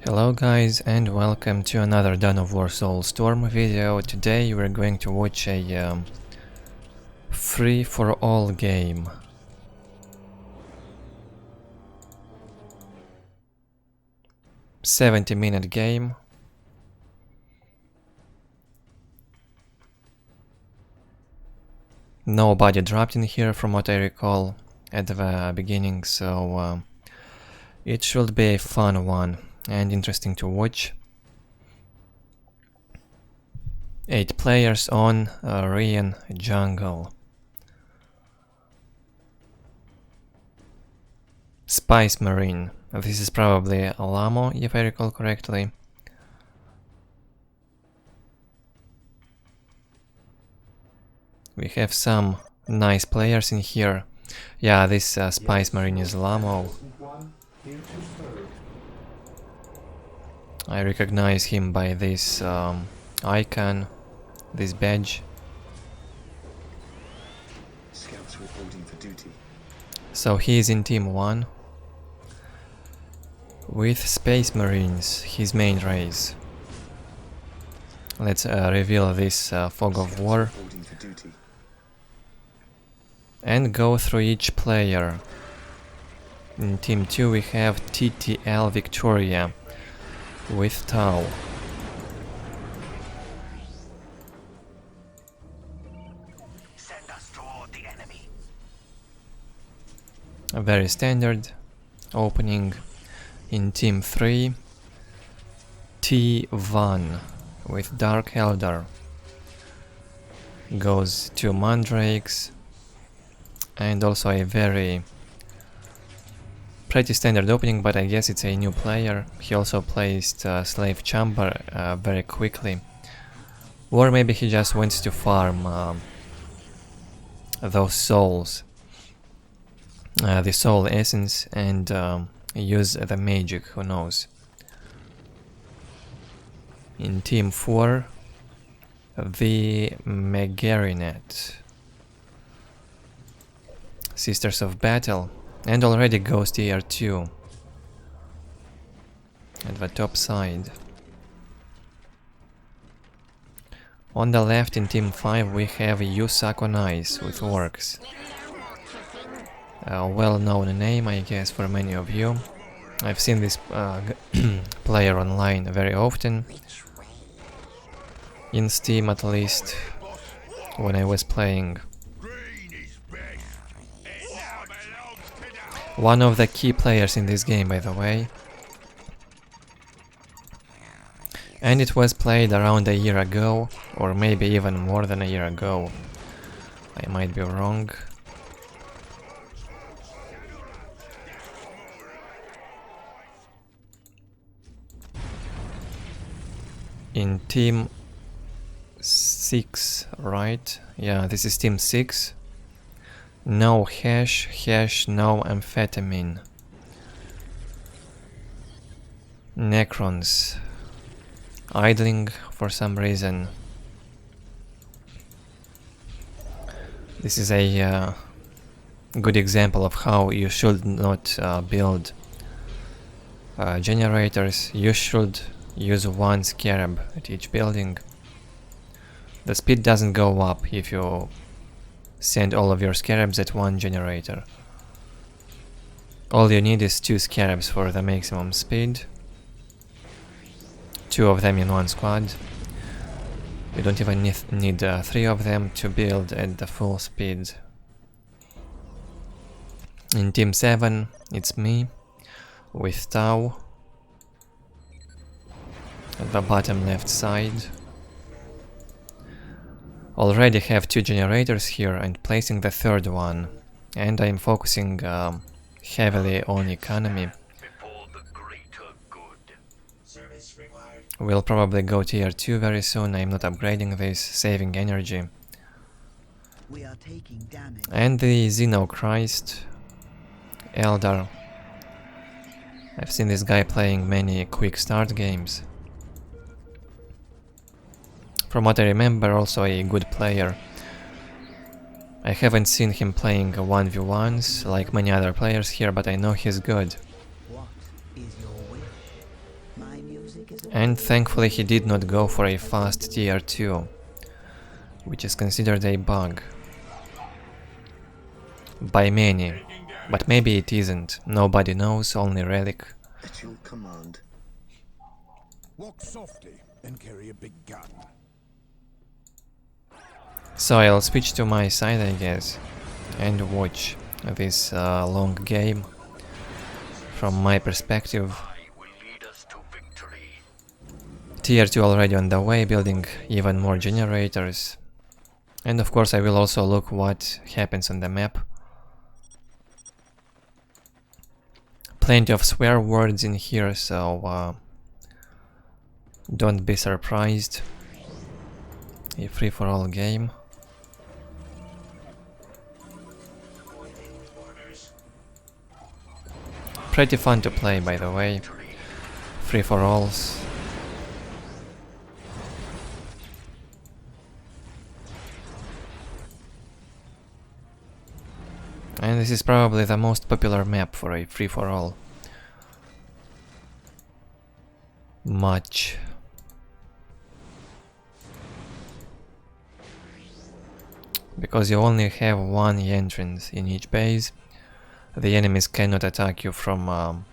Hello guys and welcome to another Dawn of War Soulstorm video. Today we're going to watch a free-for-all game. "70-minute game. Nobody dropped in here from what I recall at the beginning, so it should be a fun one and interesting to watch. 8 players on Rhean Jungle. SpiceMarine. This is probably a Lamo, if I recall correctly. We have some nice players in here. Yeah, this SpiceMarine is Lamo. I recognize him by this icon, this badge. Scouts reporting for duty. So he is in Team 1 with Space Marines, his main race. Let's reveal this fog of war and go through each player. In Team 2 we have T.T.L Victoria with T.T.L. Send us toward the enemy. A very standard opening. In Team 3, T.T.L with Dark Eldar. Goes 2 Mandrakes and also a pretty standard opening, but I guess it's a new player. He also placed Slave Chamber very quickly. Or maybe he just wants to farm those souls, the soul essence, and use the magic, who knows. In Team 4, TheMegarinat, Sisters of Battle, and already goes tier 2 at the top side. On the left in Team 5 we have Ice with Orks. A well-known name, I guess, for many of you. I've seen this player online very often. In Steam, at least, when I was playing. One of the key players in this game, by the way. And it was played around a year ago, or maybe even more than a year ago. I might be wrong. In Team 6, right? Yeah, this is Team 6. No hash, no Amphetamin. Necrons. Idling for some reason. This is a good example of how you should not build generators. You should use 1 scarab at each building. The speed doesn't go up if you send all of your scarabs at 1 generator. All you need is 2 scarabs for the maximum speed. 2 of them in 1 squad. You don't even need 3 of them to build at the full speed. In Team 7 it's me with Tau at the bottom left side. Already have 2 generators here and placing the 3rd one, and I'm focusing heavily on economy. We'll probably go tier 2 very soon. I'm not upgrading this, saving energy. We are taking damage. And the Xenochrist Eldar. I've seen this guy playing many quick start games. From what I remember, also a good player. I haven't seen him playing 1v1s like many other players here, but I know he's good. What is your will? And thankfully he did not go for a fast tier 2, which is considered a bug by many, but maybe it isn't. Nobody knows, only Relic. At your command. Walk softly and carry a big gun. So I'll switch to my side, I guess, and watch this long game from my perspective. Tier 2 already on the way, building even more generators. And of course I will also look what happens on the map. Plenty of swear words in here, so don't be surprised. A free-for-all game. Pretty fun to play, by the way. Free-for-alls. And this is probably the most popular map for a free-for-all match. Because you only have one entrance in each base, the enemies cannot attack you from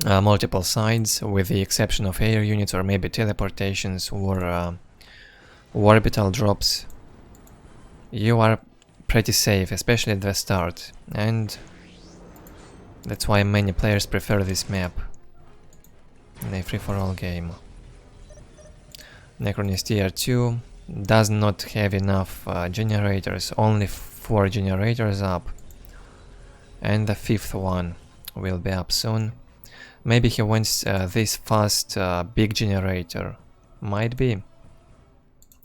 multiple sides, with the exception of air units or maybe teleportations or orbital drops. You are pretty safe, especially at the start, and that's why many players prefer this map in a free-for-all game. Necron is tier 2, does not have enough generators, only 4 generators up, and the 5th one will be up soon. Maybe he wants this fast big generator, might be.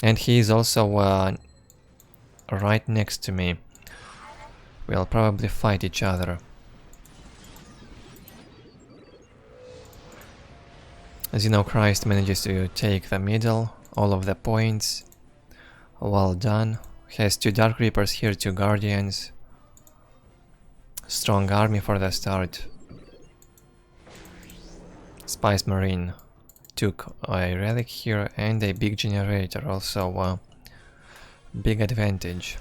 And he is also right next to me. We'll probably fight each other. Xenochrist manages to take the middle, all of the points. Well done. Has 2 Dark Reapers here, 2 Guardians. Strong army for the start. SpiceMarine took a relic here and a big generator, also big advantage.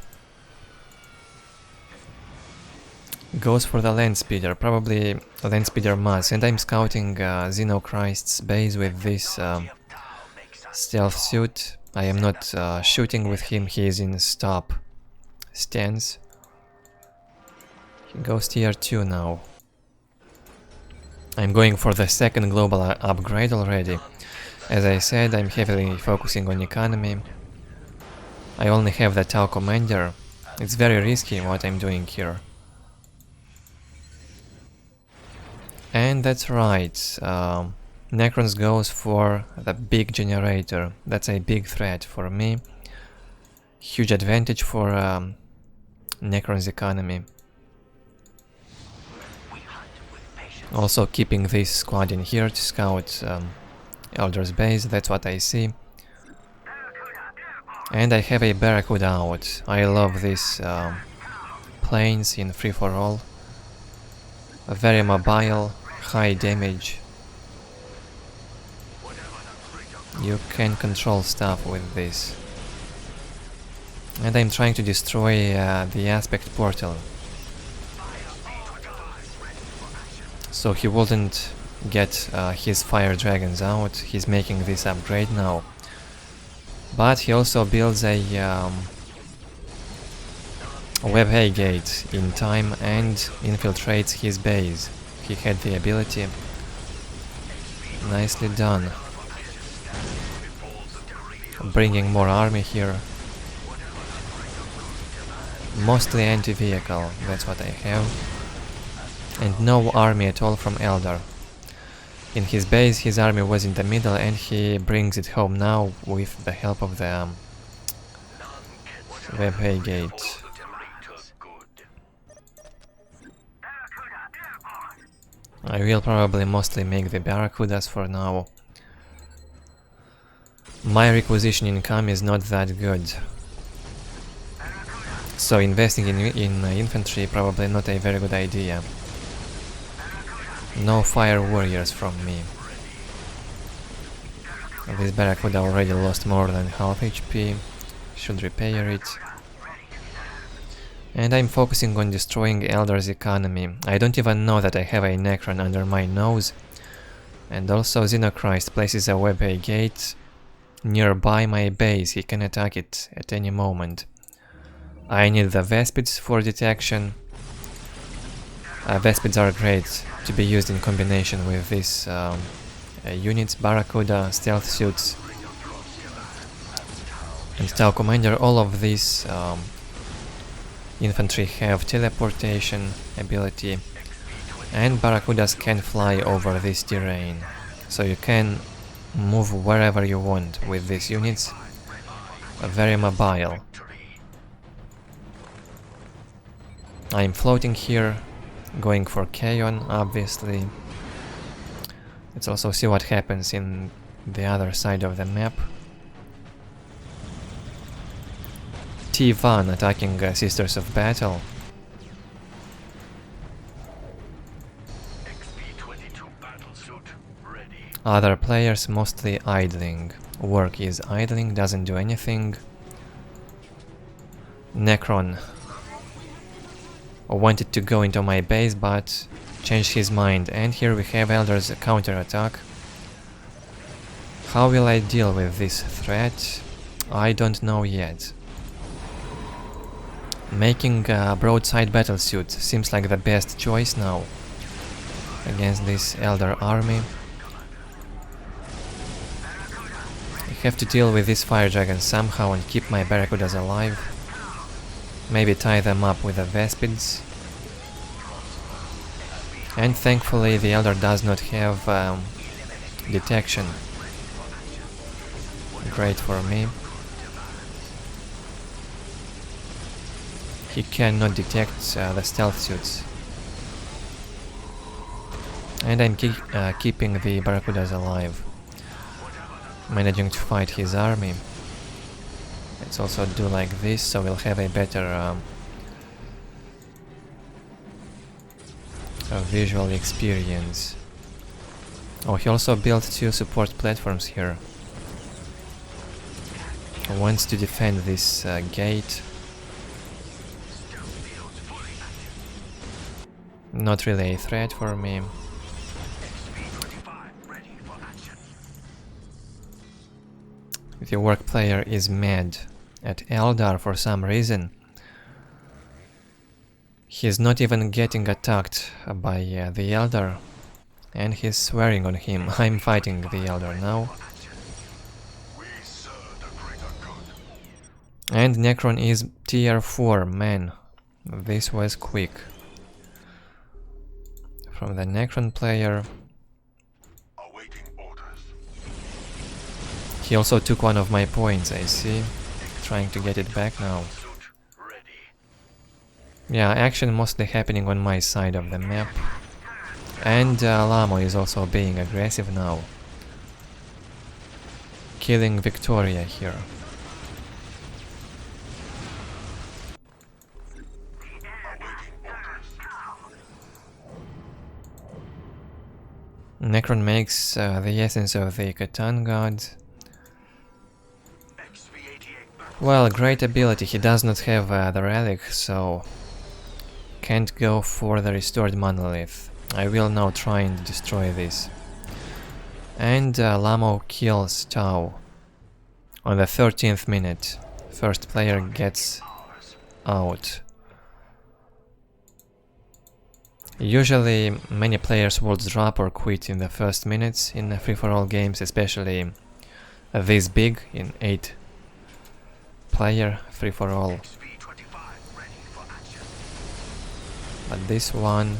Goes for the land speeder, probably land speeder mass, and I'm scouting Xenochrist's base with this stealth suit. I am not shooting with him, he is in stop stance. He goes tier 2 now. I'm going for the 2nd global upgrade already. As I said, I'm heavily focusing on economy. I only have the Tau commander. It's very risky what I'm doing here. And that's right, Necrons goes for the big generator. That's a big threat for me. Huge advantage for Necrons economy. Also keeping this squad in here to scout Eldar's base, that's what I see. And I have a Barracuda out. I love these planes in free-for-all. Very mobile, high damage. You can control stuff with this. And I'm trying to destroy the aspect portal, so he wouldn't get his fire dragons out. He's making this upgrade now. But he also builds a FFA gate in time and infiltrates his base. He had the ability. Nicely done. Bringing more army here. Mostly anti-vehicle, that's what I have. And no army at all from Eldar. In his base, his army was in the middle, and he brings it home now with the help of the FFA gate. I will probably mostly make the Barracudas for now. My requisition income is not that good, so investing in infantry probably not a very good idea. No fire warriors from me. This Barracuda already lost more than half HP. Should repair it. And I'm focusing on destroying Eldar's economy. I don't even know that I have a Necron under my nose. And also Xenochrist places a webpay gate nearby my base. He can attack it at any moment. I need the Vespids for detection. Vespids are great to be used in combination with these units, Barracuda, stealth suits, and Tau Commander. All of these infantry have teleportation ability, and Barracudas can fly over this terrain, so you can move wherever you want with these units. Very mobile. I'm floating here, going for Kaon, obviously. Let's also see what happens in the other side of the map. T.T.L attacking Sisters of Battle. Other players mostly idling. Ork is idling, doesn't do anything. Necron wanted to go into my base, but changed his mind, and here we have Eldar's counter-attack. How will I deal with this threat? I don't know yet. Making a broadside battlesuit seems like the best choice now against this Eldar army. I have to deal with this fire dragon somehow and keep my Barracudas alive. Maybe tie them up with the Vespids. And thankfully the Eldar does not have detection. Great for me. He cannot detect the stealth suits. And I'm keeping the Barracudas alive. Managing to fight his army. Let's also do like this, so we'll have a better visual experience. Oh, he also built 2 support platforms here. He wants to defend this gate. Not really a threat for me. The Ork player is mad at Eldar for some reason. He's not even getting attacked by the Eldar, and he's swearing on him. I'm fighting the Eldar now. And Necron is tier 4, man. This was quick. From the Necron player. He also took one of my points, I see. Trying to get it back now. Yeah, action mostly happening on my side of the map. And Lamo is also being aggressive now. Killing Victoria here. Necron makes the essence of the Catan God. Well, great ability. He does not have the relic, so can't go for the restored monolith. I will now try and destroy this. And Lamo kills Tau on the 13th minute. First player gets out. Usually many players will drop or quit in the first minutes in free-for-all games, especially this big in 8 player free-for-all. But this one,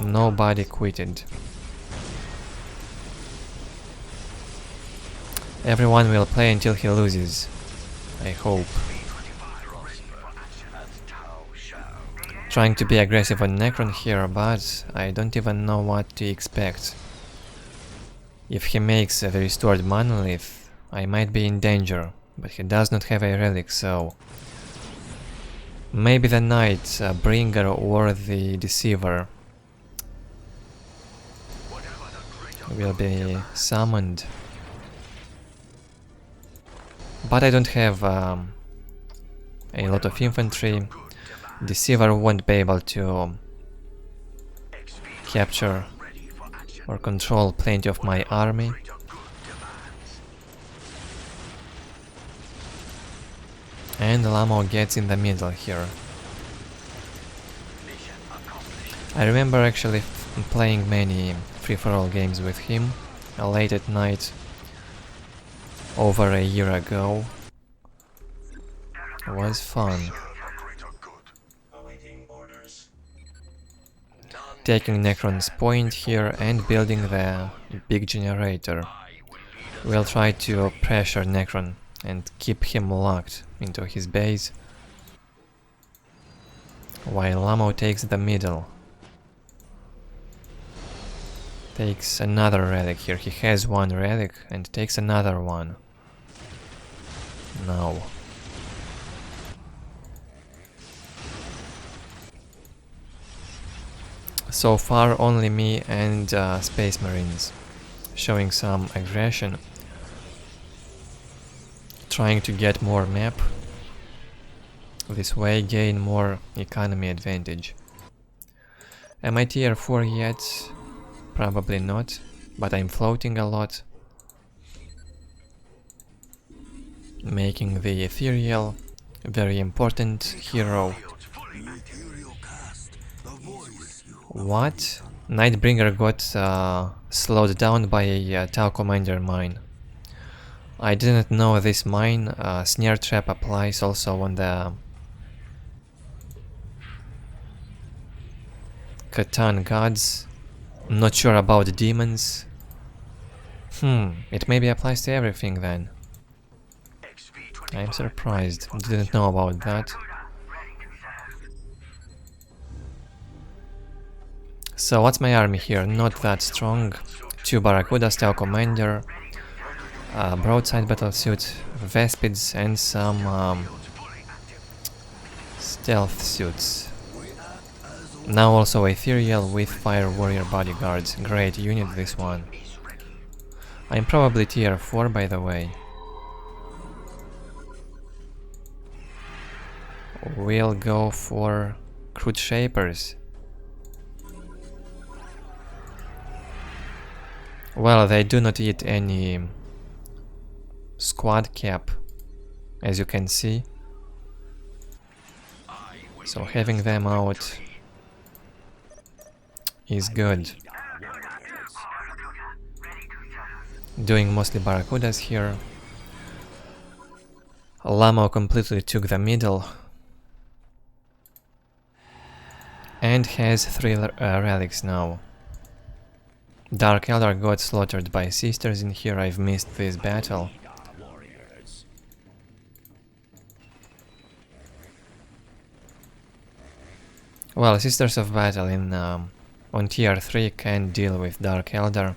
nobody quitted. Everyone will play until he loses, I hope. Trying to be aggressive on Necron here, but I don't even know what to expect. If he makes a restored monolith, I might be in danger, but he does not have a relic, so maybe the Night Bringer or the Deceiver will be summoned. But I don't have a lot of infantry. Deceiver won't be able to capture or control plenty of my army. And Lamo gets in the middle here. I remember actually playing many free-for-all games with him late at night over a year ago. It was fun. Taking Necron's point here and building the big generator. We'll try to pressure Necron and keep him locked into his base, while Lamo takes the middle. Takes another relic here. He has one relic and takes another one. No. So far only me and SpiceMarines showing some aggression, trying to get more map, this way gain more economy advantage. Am I tier 4 yet? Probably not, but I'm floating a lot, making the Ethereal a very important hero. What? Nightbringer got slowed down by a Tau Commander mine. I didn't know this mine. Snare trap applies also on the Catan gods. Not sure about demons. It maybe applies to everything then. I'm surprised. Didn't know about that. So what's my army here? Not that strong. 2 Barracudas, Tau Commander, broadside battlesuit, Vespids, and some stealth suits. Now also Ethereal with Fire Warrior bodyguards. Great unit, this one. I'm probably tier 4 by the way. We'll go for Crude Shapers. Well, they do not eat any squad cap, as you can see. So having them out is good. Doing mostly Barracudas here. Lamo completely took the middle and has 3 relics now. Dark Eldar got slaughtered by sisters in here. I've missed this battle. Well, Sisters of Battle in on tier 3 can deal with Dark Eldar,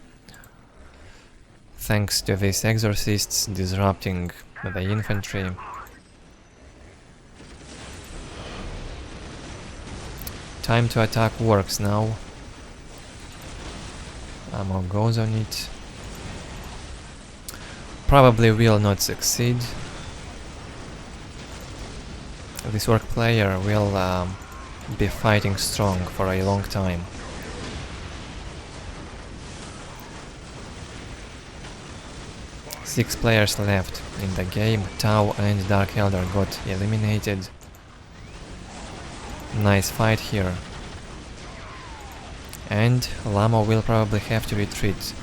thanks to these exorcists disrupting the infantry. Time to attack Orks now. Ammo goes on it. Probably will not succeed. This Ork player will be fighting strong for a long time. Six players left in the game. Tau and Dark Eldar got eliminated. Nice fight here. And Lamo will probably have to retreat.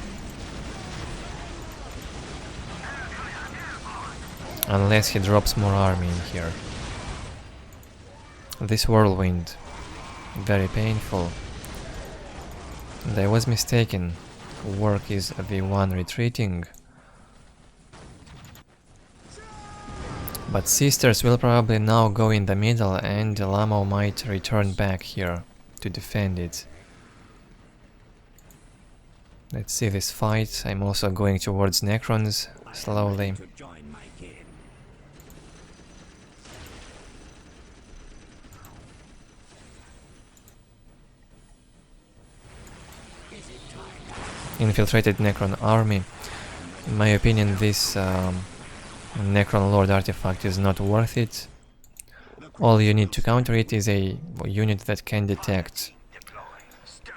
Unless he drops more army in here. This whirlwind. Very painful. And I was mistaken. Ork is the one retreating. But Sisters will probably now go in the middle and Lamo might return back here to defend it. Let's see this fight. I'm also going towards Necrons slowly. infiltrated Necron army. In my opinion, this Necron Lord artifact is not worth it. All you need to counter it is a unit that can detect.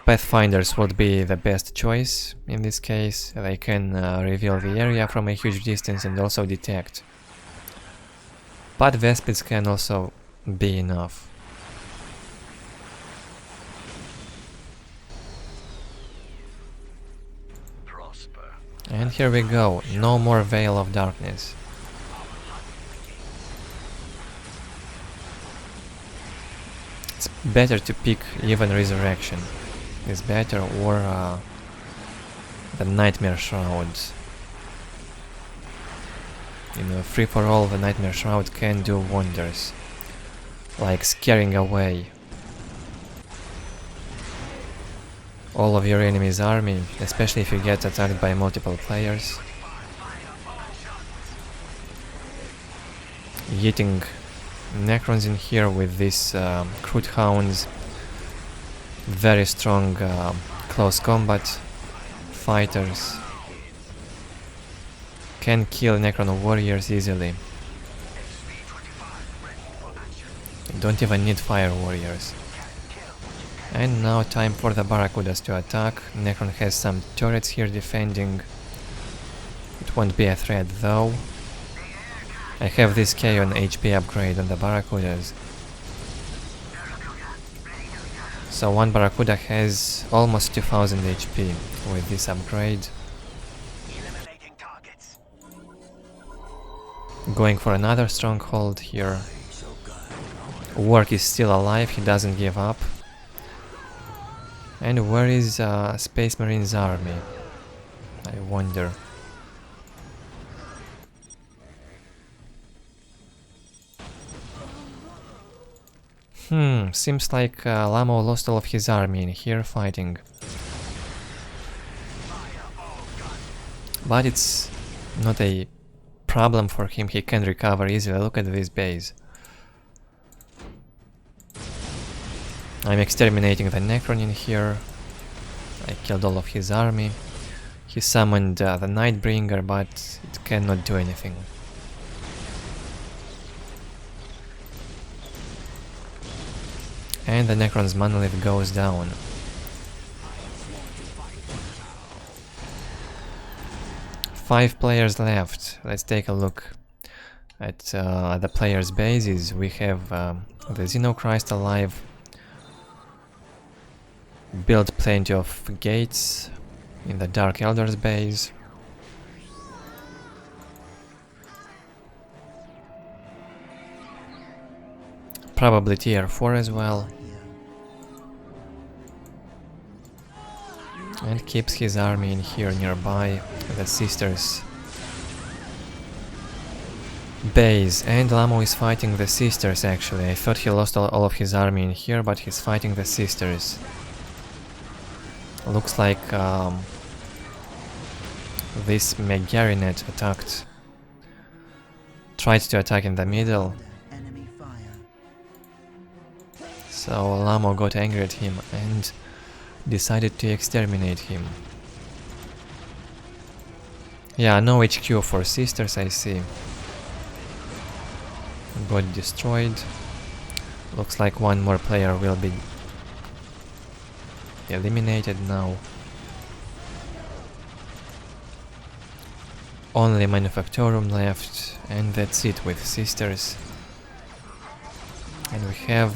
Pathfinders would be the best choice in this case. They can reveal the area from a huge distance and also detect. But Vespids can also be enough. And here we go, no more Veil of Darkness. It's better to pick even Resurrection. Is better, or the Nightmare Shroud. In a free-for-all, the Nightmare Shroud can do wonders. Like scaring away all of your enemy's army, especially if you get attacked by multiple players. Hitting Necrons in here with these Crude Hounds. Very strong close combat fighters. Can kill Necron warriors easily. Don't even need fire warriors. And now time for the Barracudas to attack. Necron has some turrets here defending. It won't be a threat though. I have this K on HP upgrade on the Barracudas. So one Barracuda has almost 2000 HP with this upgrade. Going for another stronghold here. Ork is still alive, he doesn't give up. And where is SpiceMarine's army? I wonder. Seems like Lamo lost all of his army in here fighting. But it's not a problem for him, he can recover easily. Look at this base. I'm exterminating the Necron in here. I killed all of his army. He summoned the Nightbringer, but it cannot do anything. And the Necron's monolith goes down. Five players left. Let's take a look at the players' bases. We have the Xenochrist alive. Built plenty of gates in the Dark Eldar's base. Probably tier 4 as well. And keeps his army in here nearby, the Sisters' base. And Lamo is fighting the Sisters actually. I thought he lost all of his army in here, but he's fighting the Sisters. Looks like this Megarinet attacked. Tried to attack in the middle. So Lamo got angry at him and decided to exterminate him. Yeah, no HQ for Sisters, I see. Got destroyed. Looks like one more player will be eliminated now. Only Manufactorum left, and that's it with Sisters. And we have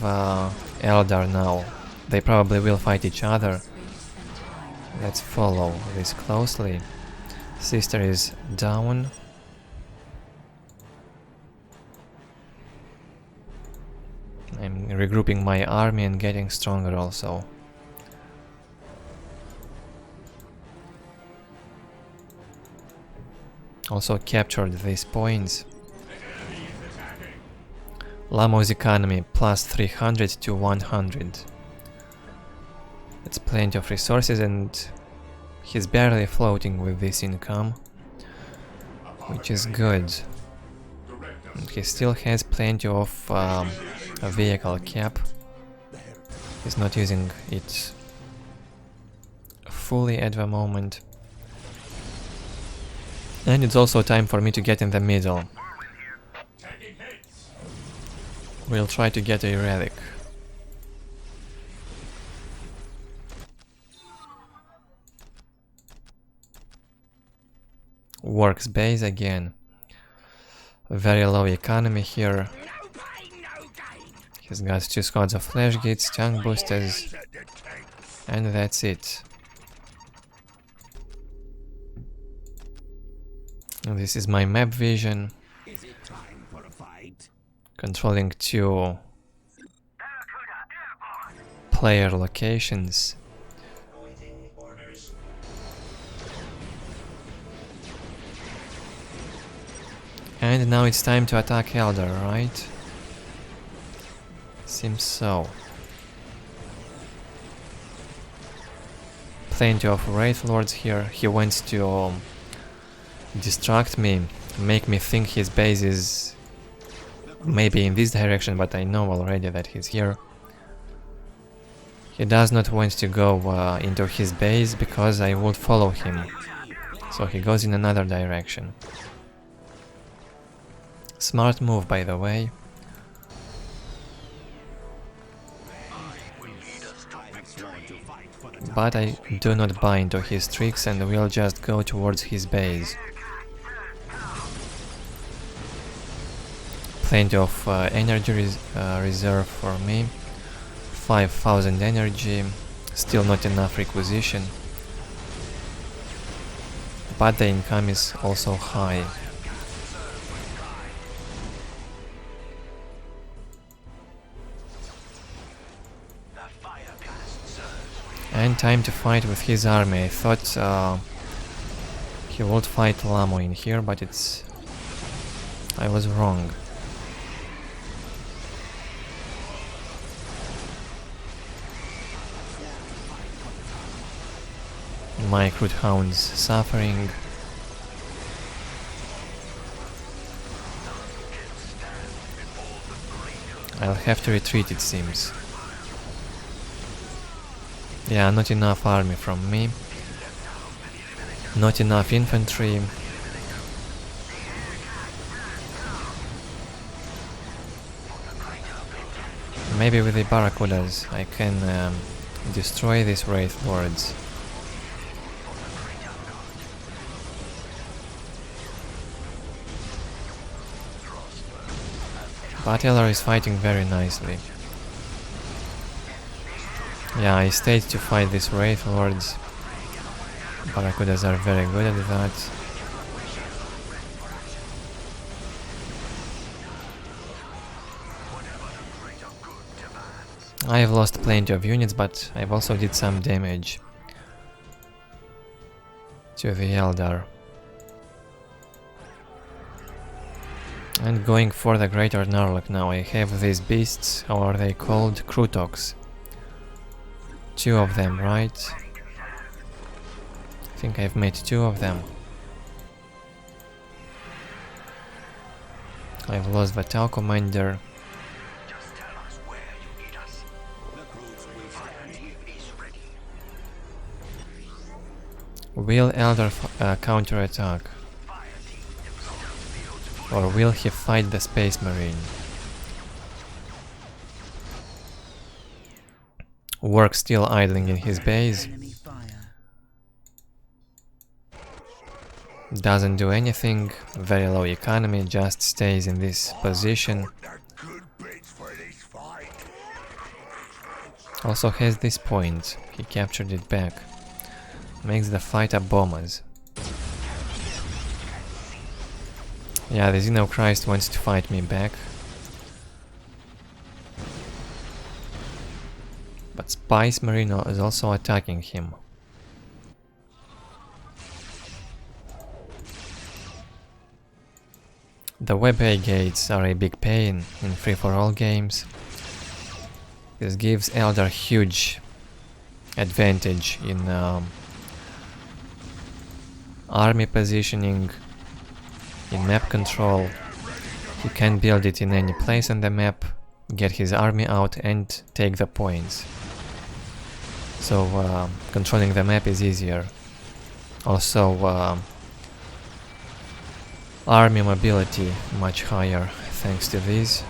Eldar now. They probably will fight each other. Let's follow this closely. Sister is down. I'm regrouping my army and getting stronger also. Also captured these points. Lamo's economy plus 300 to 100. It's plenty of resources and he's barely floating with this income, which is good. And he still has plenty of a vehicle cap. He's not using it fully at the moment. And it's also time for me to get in the middle. We'll try to get a relic. Orks base again. Very low economy here. He's got 2 squads of flash gates, tank boosters, and that's it. And this is my map vision. Controlling 2 player locations. And now it's time to attack Eldar, right? Seems so. Plenty of Wraith Lords here. He wants to distract me, make me think his base is maybe in this direction, but I know already that he's here. He does not want to go into his base because I would follow him. So he goes in another direction. Smart move, by the way. But I do not buy into his tricks and will just go towards his base. Plenty of energy reserve for me. 5000 energy, still not enough requisition. But the income is also high. And time to fight with his army. I thought he would fight Lamo in here, but I was wrong. My Crude Hounds suffering. I'll have to retreat, it seems. Yeah, not enough army from me. Not enough infantry. Maybe with the Barracudas I can destroy these Wraith Lords. But Eldar is fighting very nicely. Yeah, I stayed to fight these Wraith Lords. Barracudas are very good at that. I've lost plenty of units, but I've also did some damage to the Eldar. And going for the Greater Narlock now. I have these beasts, how are they called? Krutoks. 2 of them, right? I think I've made 2 of them. I've lost the Tau Commander. Will Eldar counterattack? Or will he fight the SpiceMarine? Orks still idling in his base. Doesn't do anything, very low economy, just stays in this position. Also has this point, he captured it back. Makes the fight a bombers. Yeah, the Xenochrist wants to fight me back. But SpiceMarine is also attacking him. The web A gates are a big pain in free-for-all games. This gives Eldar huge advantage in army positioning, in map control. He can build it in any place on the map, get his army out and take the points. So controlling the map is easier. Also army mobility much higher thanks to these.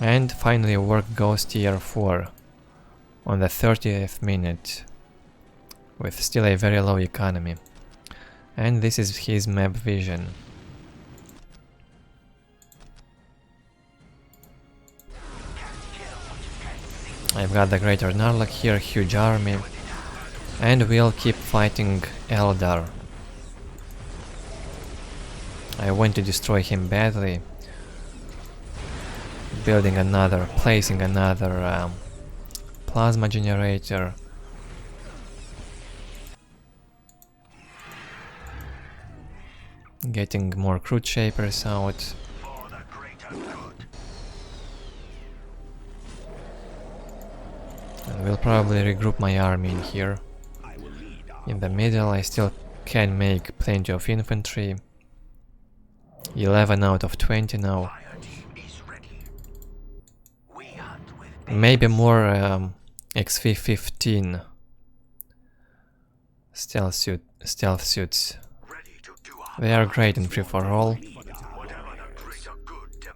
And finally work goes tier 4 on the 30th minute with still a very low economy. And this is his map vision. I've got the Greater Narlock here, huge army, and we'll keep fighting Eldar. I want to destroy him badly, placing another plasma generator. Getting more crude shapers out. And we'll probably regroup my army in here. In the middle I still can make plenty of infantry. 11 out of 20 now. Maybe more XV-15 stealth suits. They are great in free-for-all,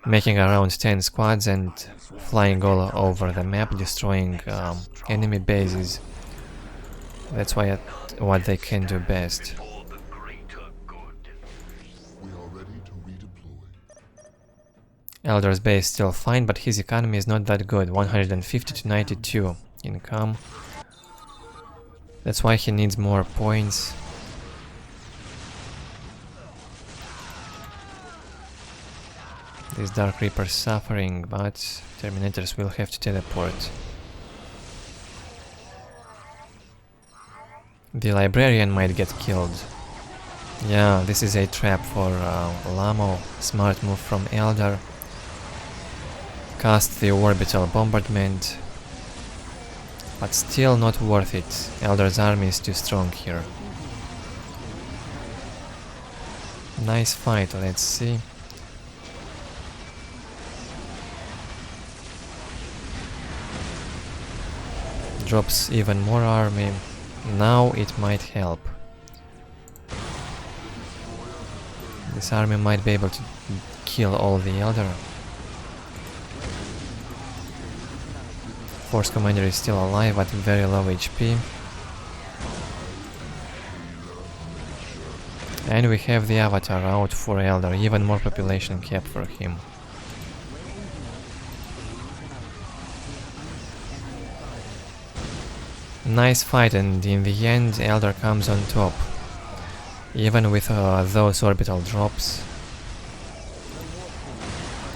making around 10 squads and flying all over the map, destroying enemy bases. That's what they can do best. Eldar's base still fine, but his economy is not that good. 150 to 92 income. That's why he needs more points. This Dark Reaper's suffering, but Terminators will have to teleport. The Librarian might get killed. Yeah, this is a trap for Lamo. Smart move from Eldar. Cast the Orbital Bombardment. But still not worth it. Eldar's army is too strong here. Nice fight, let's see. Drops even more army. Now it might help. This army might be able to kill all the Eldar. Force Commander is still alive at very low HP. And we have the Avatar out for Eldar, even more population cap for him. Nice fight, and in the end Eldar comes on top. Even with those orbital drops.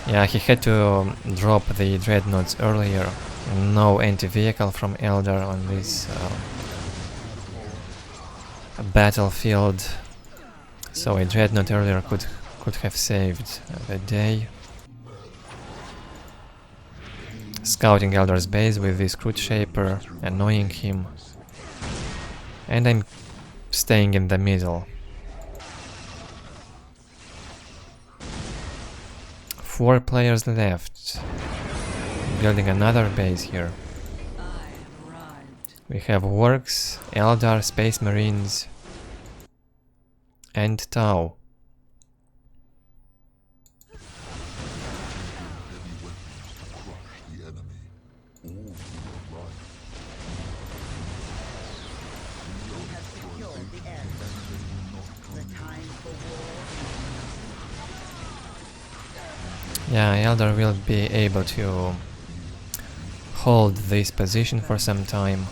Yeah, he had to drop the dreadnoughts earlier. No anti-vehicle from Eldar on this battlefield. So a dreadnought earlier could have saved the day. Scouting Eldar's base with this crude shaper, annoying him. And I'm staying in the middle. 4 players left. Building another base here. We have Orks, Eldar, SpiceMarines, and Tau. Yeah, Eldar will be able to hold this position for some time,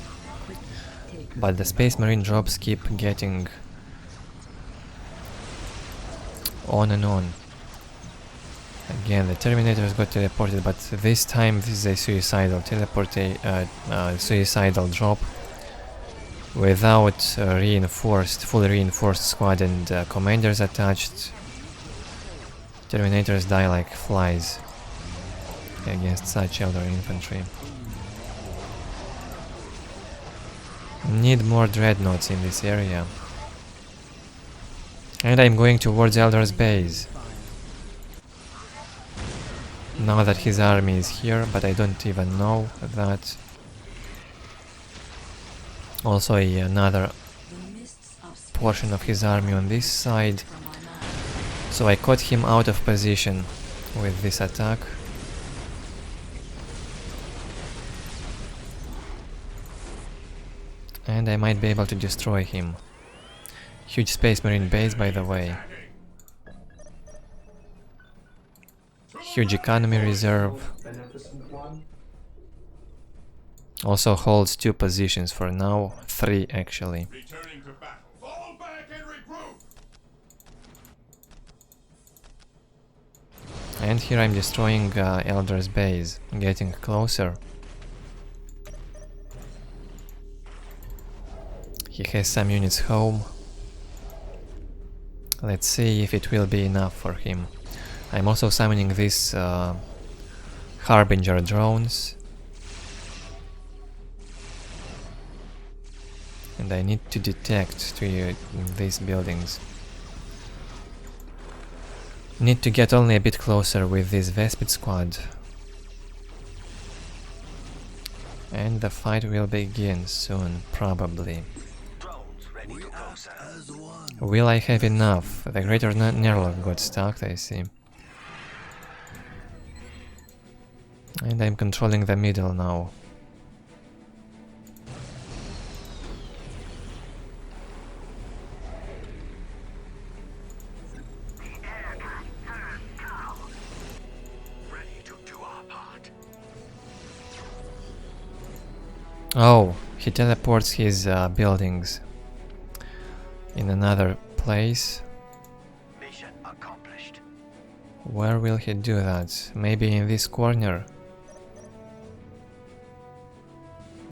but the SpiceMarine drops keep getting on and on. Again, the Terminators got teleported, but this time this is a suicidal suicidal drop without fully reinforced squad and commanders attached. Terminators die like flies against such Eldar infantry. Need more dreadnoughts in this area. And I'm going towards Eldar's base. Now that his army is here, but I don't even know that. Also another portion of his army on this side. So I caught him out of position with this attack. And I might be able to destroy him. Huge Space Marine base, by the way. Huge economy reserve. Also holds 2 positions for now, 3 actually. Returning to battle. Fall back and regroup. And here I'm destroying Eldar's base, getting closer. He has some units home. Let's see if it will be enough for him. I'm also summoning these Harbinger drones. And I need to detect these buildings. Need to get only a bit closer with this Vespid squad. And the fight will begin soon, probably. Drones ready to go, sir. Will I have enough? The Greater Nerlock got stuck, I see. And I'm controlling the middle now. Ready to do our part. Oh, he teleports his buildings in another place. Mission accomplished. Where will he do that? Maybe in this corner?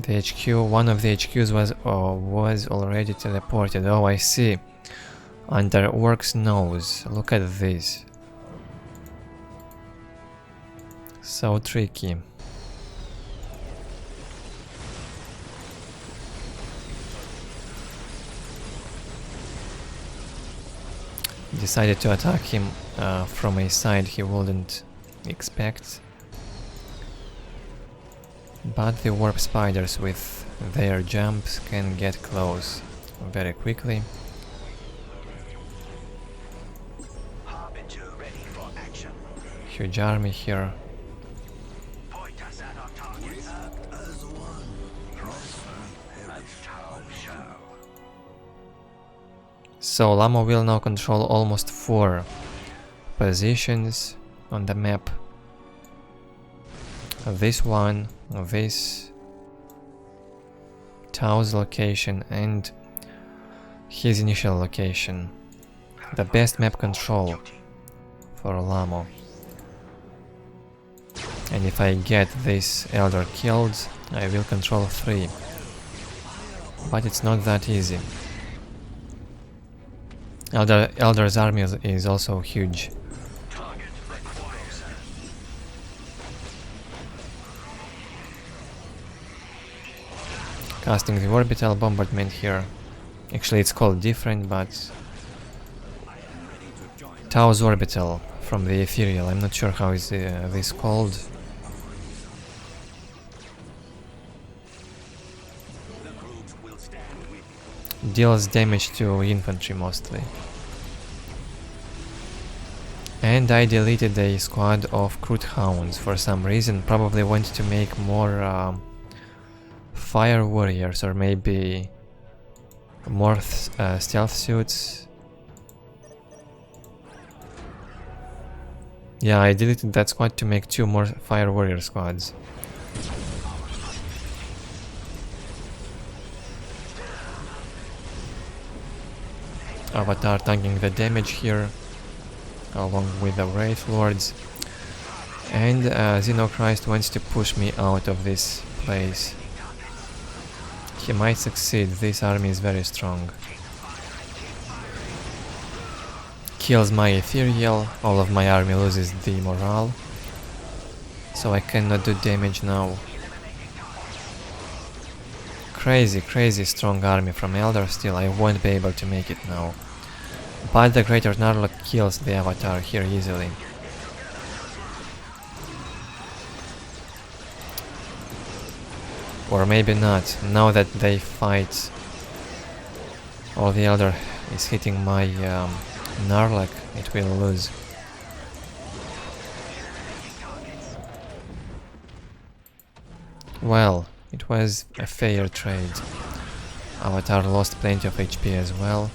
The HQ, one of the HQs was already teleported. Oh, I see. Under Orks' nose. Look at this. So tricky. Decided to attack him from a side he wouldn't expect. But the warp spiders with their jumps can get close very quickly. Harbinger ready for action. Huge army here. Point us at our targets. As one. So Lamo will now control almost 4 positions on the map. This one, this, Tao's location, and his initial location. The best map control for Lamo. And if I get this Eldar killed, I will control 3. But it's not that easy. Eldar's army is also huge. Casting the orbital bombardment here. Actually, it's called different, but Tao's orbital from the ethereal. I'm not sure how is this called. Deals damage to infantry mostly. And I deleted a squad of Crude Hounds for some reason. Probably want to make more fire warriors, or maybe more stealth suits. Yeah, I deleted that squad to make 2 more fire warrior squads. Avatar tanking the damage here, along with the Wraith Lords. And Xenochrist wants to push me out of this place. He might succeed, this army is very strong. Kills my ethereal, all of my army loses the morale. So I cannot do damage now. Crazy strong army from Eldar still, I won't be able to make it now. But the Greater Narlock kills the Avatar here easily. Or maybe not. Now that they fight, all the Eldar is hitting my Narlak, it will lose. Well, it was a fair trade. Avatar lost plenty of HP as well.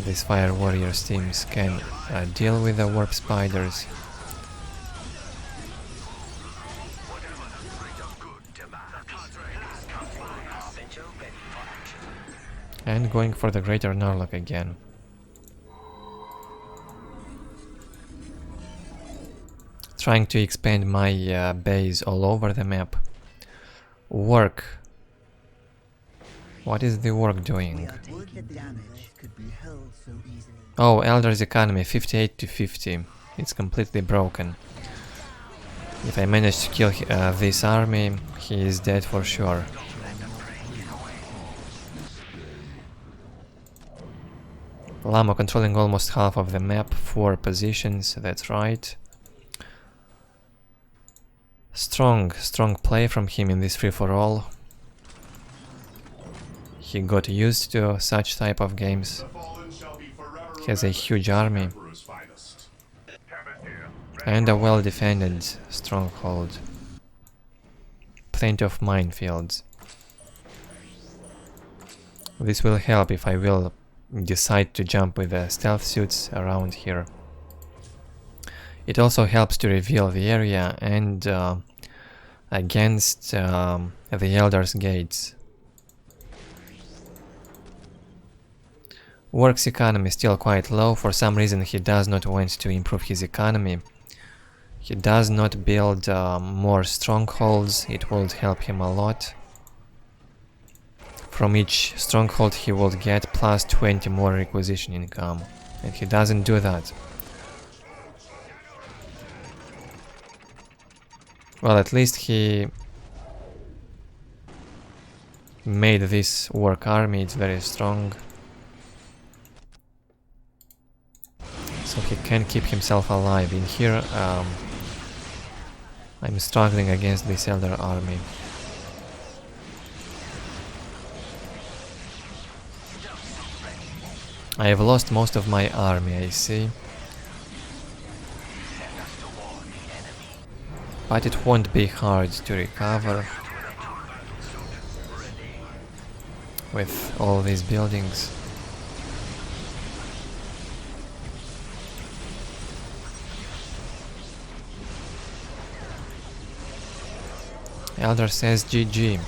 These Fire Warriors teams can deal with the Warp Spiders. And going for the Greater Narlak again. Trying to expand my base all over the map. Work. What is the work doing? Oh, Eldar's economy 58 to 50. It's completely broken. If I manage to kill this army, he is dead for sure. Lamo controlling almost half of the map, 4 positions, that's right. Strong play from him in this free-for-all. He got used to such type of games. He has a huge army. And a well-defended stronghold. Plenty of minefields. This will help if I will decide to jump with the stealth suits around here. It also helps to reveal the area and against the Eldar's gates. Orks' economy is still quite low. For some reason he does not want to improve his economy. He does not build more strongholds. It would help him a lot. From each stronghold he would get plus 20 more requisition income. And he doesn't do that. Well, at least he made this work army, it's very strong. So he can keep himself alive. In here, I'm struggling against this Eldar army. I have lost most of my army, I see. But it won't be hard to recover with all these buildings. Eldar says GG.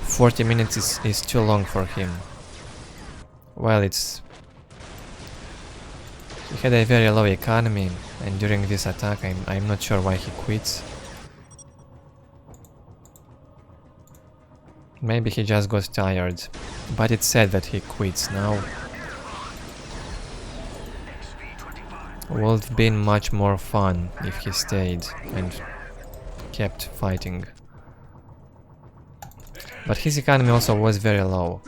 40 minutes is too long for him. Well, he had a very low economy, and during this attack I'm not sure why he quits. Maybe he just got tired, but it said that he quits now. Would have been much more fun if he stayed and kept fighting. But his economy also was very low.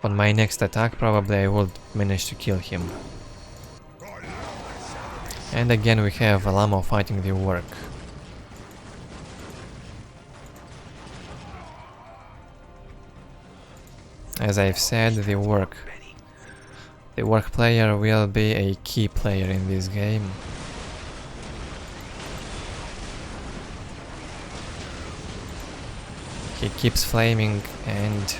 On my next attack probably I would manage to kill him. And again we have Lamo fighting the Ork. As I've said, the Ork player will be a key player in this game. He keeps flaming and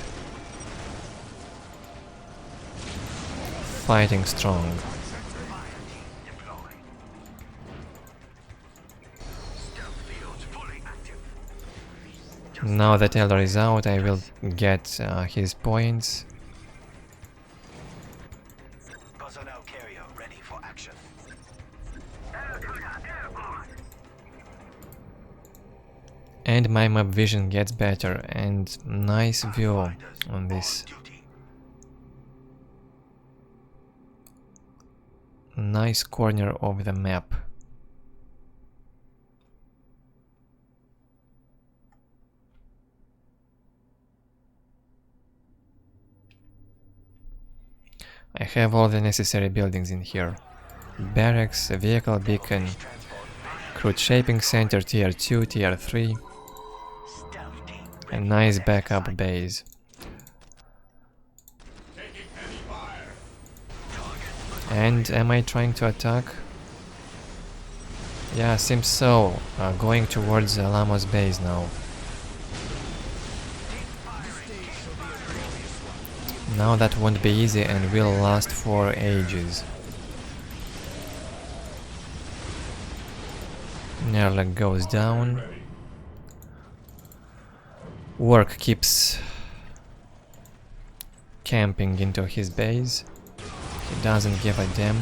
fighting strong. Now that Eldar is out, I will get his points. Personnel carrier ready for action. And my map vision gets better, and nice view on this. Nice corner of the map. I have all the necessary buildings in here. Barracks, a vehicle beacon, Crude shaping center, tier 2, tier 3. A nice backup base. And am I trying to attack? Yeah, seems so. Going towards Lamo's base now. Now that won't be easy and will last for ages. Nerlek goes down. Ork keeps camping into his base. He doesn't give a damn.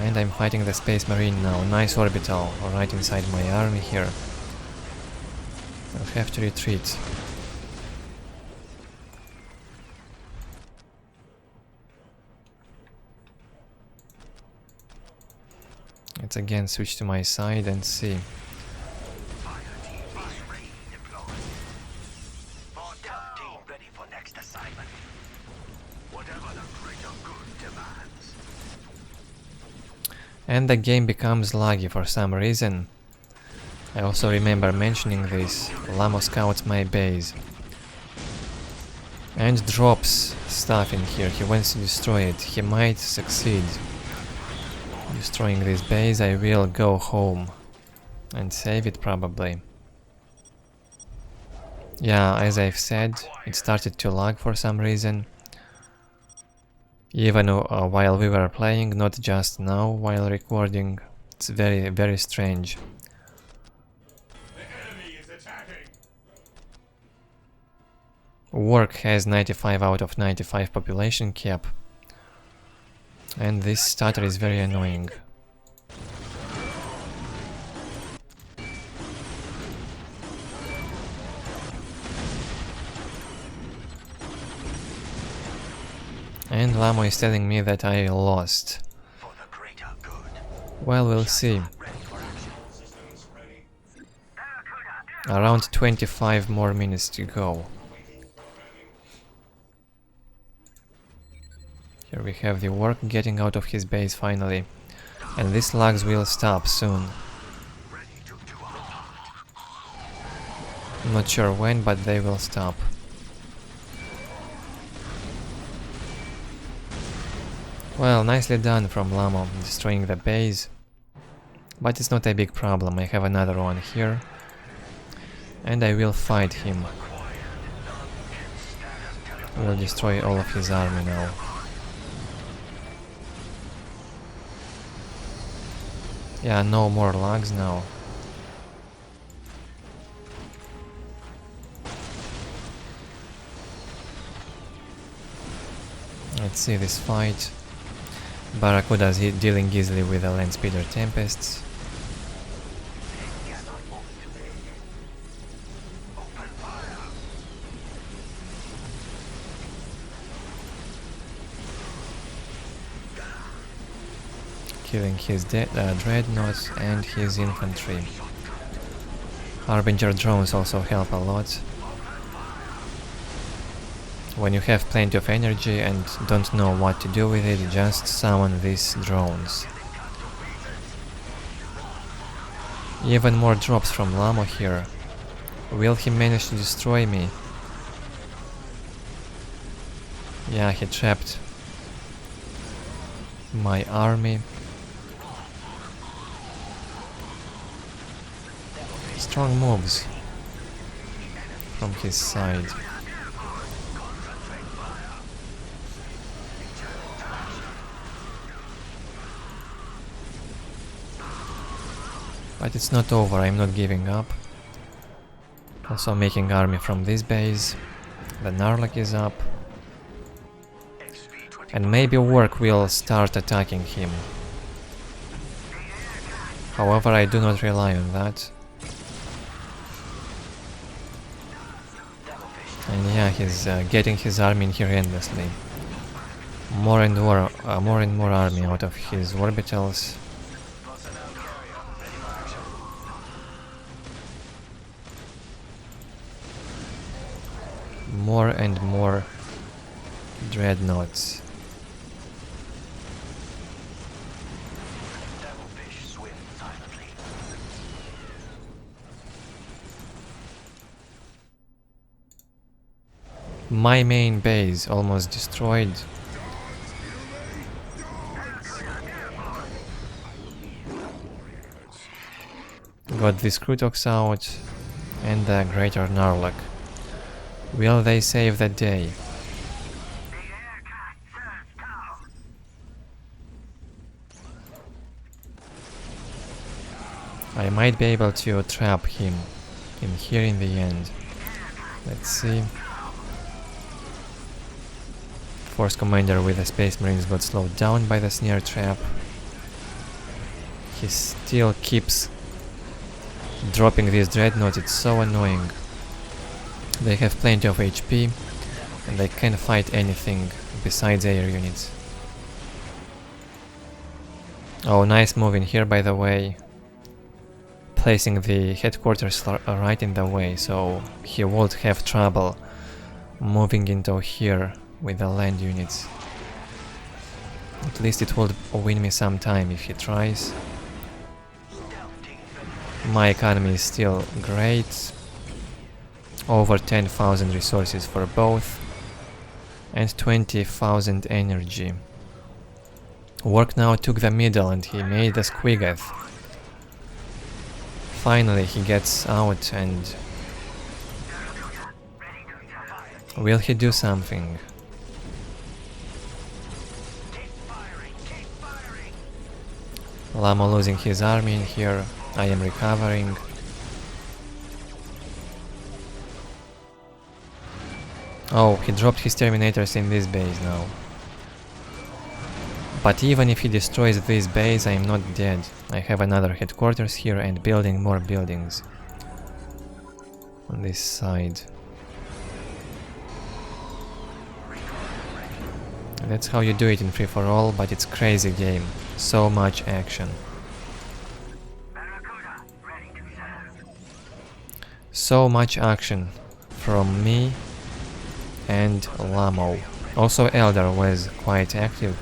And I'm fighting the SpiceMarine now. Nice orbital right inside my army here. I'll have to retreat. Let's again switch to my side and see. And the game becomes laggy for some reason. I also remember mentioning this. Lamo scouts my base. And drops stuff in here. He wants to destroy it. He might succeed. Destroying this base, I will go home. And save it probably. Yeah, as I've said, it started to lag for some reason. Even while we were playing, not just now while recording. It's very, very strange. The enemy is attacking. Ork has 95 out of 95 population cap. And this stutter is very annoying. And Lamo is telling me that I lost. Well, we'll see. Around 25 more minutes to go. Here we have the Ork getting out of his base finally. And these lags will stop soon. I'm not sure when, but they will stop. Well, nicely done from Lamo, destroying the base. But it's not a big problem, I have another one here. And I will fight him. We'll destroy all of his army now. Yeah, no more lags now. Let's see this fight. Barracuda's dealing easily with the land speeder tempests. Killing his dreadnoughts and his infantry. Harbinger drones also help a lot. When you have plenty of energy and don't know what to do with it, just summon these drones. Even more drops from Lamo here. Will he manage to destroy me? Yeah, he trapped my army. Strong moves from his side. But it's not over, I'm not giving up. Also making army from this base. The Narlak is up. And maybe Ork will start attacking him. However, I do not rely on that. And yeah, he's getting his army in here endlessly. More and more army out of his orbitals. More and more dreadnoughts. My main base almost destroyed. Got this Krutox out and the Greater Narlock. Will they save the day? I might be able to trap him in here in the end. Let's see. Force Commander with the Space Marines got slowed down by the snare trap. He still keeps dropping these dreadnoughts, it's so annoying. They have plenty of HP and they can't fight anything besides air units. Oh, nice move in here, by the way. Placing the headquarters right in the way, so he won't have trouble moving into here with the land units. At least it will win me some time if he tries. My economy is still great. Over 10,000 resources for both and 20,000 energy. Work now took the middle and he made a Squiggoth. Finally he gets out, and will he do something? Lamo losing his army in here. I am recovering. Oh, he dropped his Terminators in this base now. But even if he destroys this base, I am not dead. I have another headquarters here and building more buildings on this side. That's how you do it in free-for-all, but it's crazy game. So much action. So much action from me and Lamo. Also Eldar was quite active.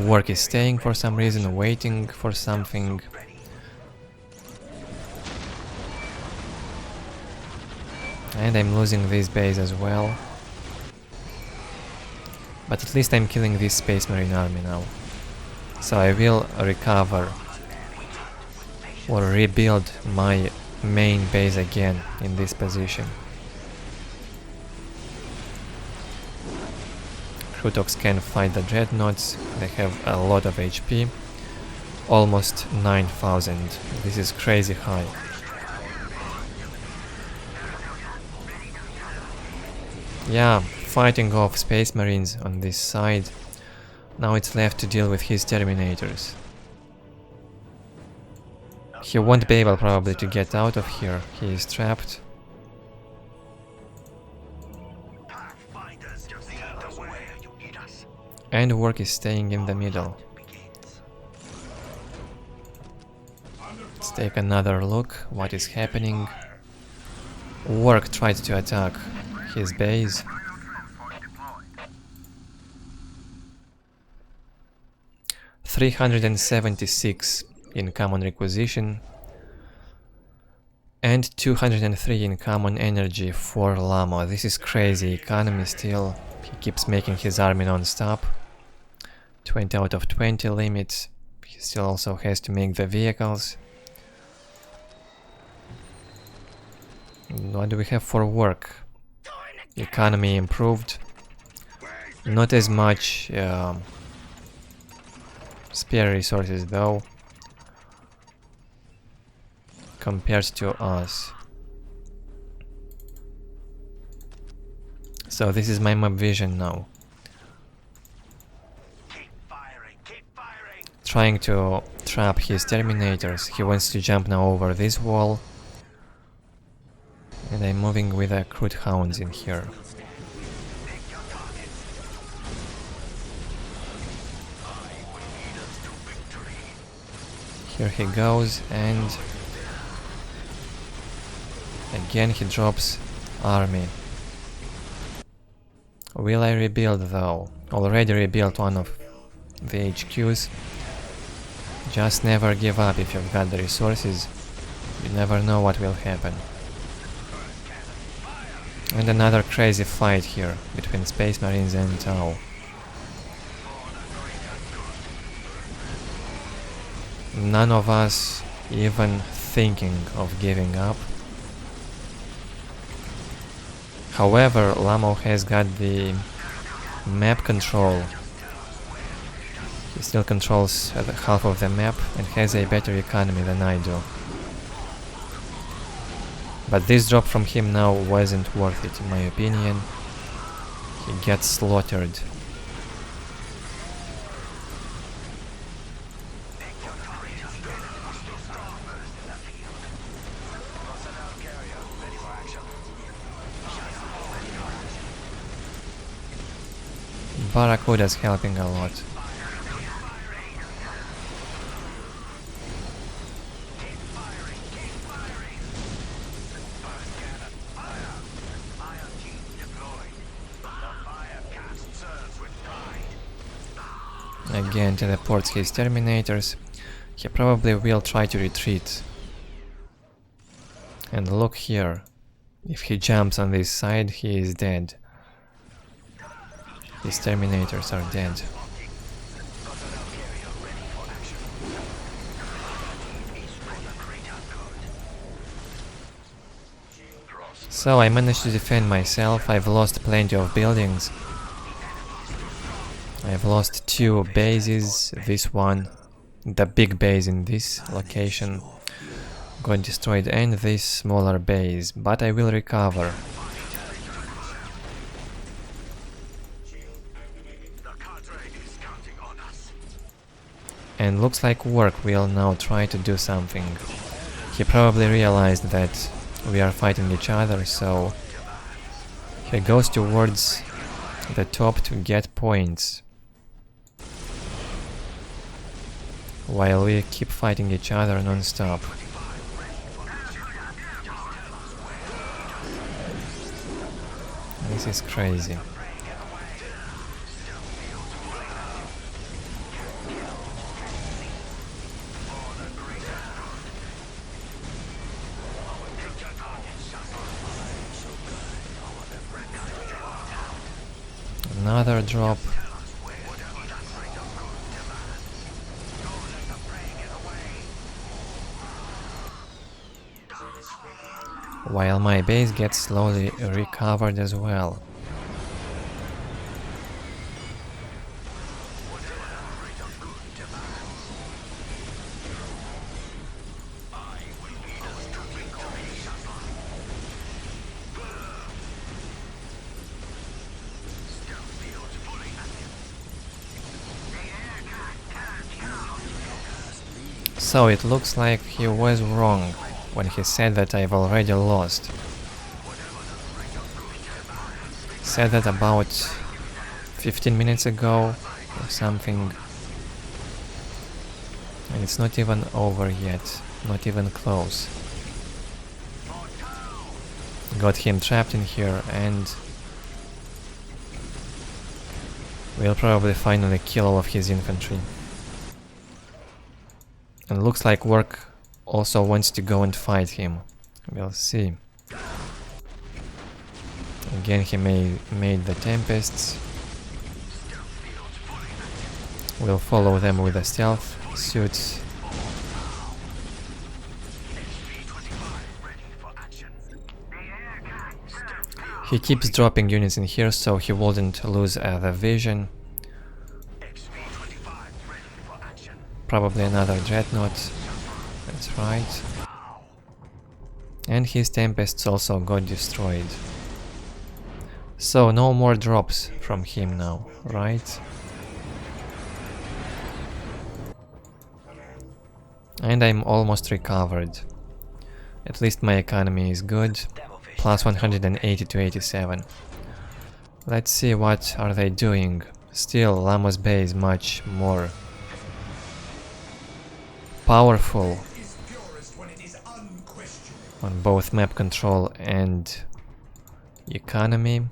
Work is staying for some reason, waiting for something. And I'm losing this base as well. But at least I'm killing this Space Marine army now. So I will recover or rebuild my main base again in this position. Krutox can fight the dreadnoughts, they have a lot of HP, almost 9,000, this is crazy high. Yeah, fighting off Space Marines on this side. Now it's left to deal with his Terminators. He won't be able probably to get out of here, he is trapped. And work is staying in the middle. Let's take another look what is happening. Work tried to attack his base. $376 in common requisition and 203 in common energy for Lamo. This is crazy economy still. He keeps making his army non-stop. 20 out of 20 limits. He still also has to make the vehicles. What do we have for work? Economy improved. Not as much spare resources though, compared to us. So this is my map vision now. Trying to trap his Terminators. He wants to jump now over this wall. And I'm moving with the Crude Hounds in here. Here he goes, and again he drops army. Will I rebuild though? Already rebuilt one of the HQs. Just never give up if you've got the resources. You never know what will happen. And another crazy fight here between Space Marines and T.T.L. None of us even thinking of giving up. However, Lamo has got the map control. He still controls half of the map and has a better economy than I do. But this drop from him now wasn't worth it, in my opinion. He gets slaughtered. Barracuda's helping a lot. Again teleports his Terminators. He probably will try to retreat. And look here. If he jumps on this side, he is dead. His Terminators are dead. So I managed to defend myself. I've lost plenty of buildings. I've lost 2 bases. This one, the big base in this location, got destroyed, and this smaller base, but I will recover. And looks like Ork will now try to do something. He probably realized that we are fighting each other, so he goes towards the top to get points. While we keep fighting each other non-stop. This is crazy. Another drop. While my base gets slowly recovered as well. So it looks like he was wrong when he said that I've already lost. Said that about 15 minutes ago or something. And it's not even over yet, not even close. Got him trapped in here, and we'll probably finally kill all of his infantry. And looks like Ork also wants to go and fight him. We'll see. Again he made the Tempests. We'll follow them with the stealth suits. He keeps dropping units in here so he wouldn't lose the vision. Probably another Dreadnought. That's right. And his Tempests also got destroyed. So no more drops from him now, right? And I'm almost recovered. At least my economy is good. Plus 180 to 87. Let's see what are they doing. Still, Lamo's Bay is much more powerful on both map control and economy.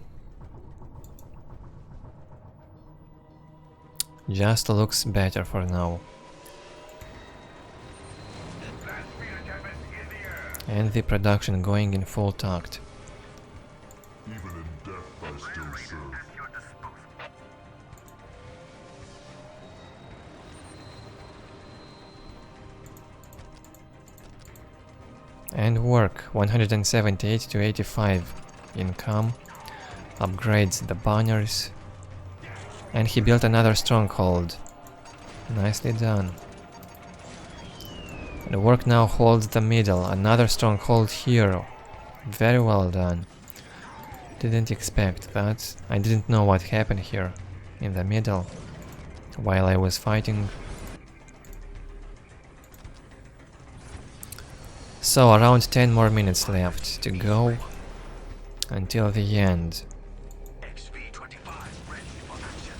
Just looks better for now. And the production going in full tact. Even in death I still serve. And work 178 to 85 income. Upgrades the banners. And he built another stronghold. Nicely done. And work now holds the middle. Another stronghold here. Very well done. Didn't expect that. I didn't know what happened here in the middle while I was fighting. So around 10 more minutes left to go until the end. XV-25 ready for action.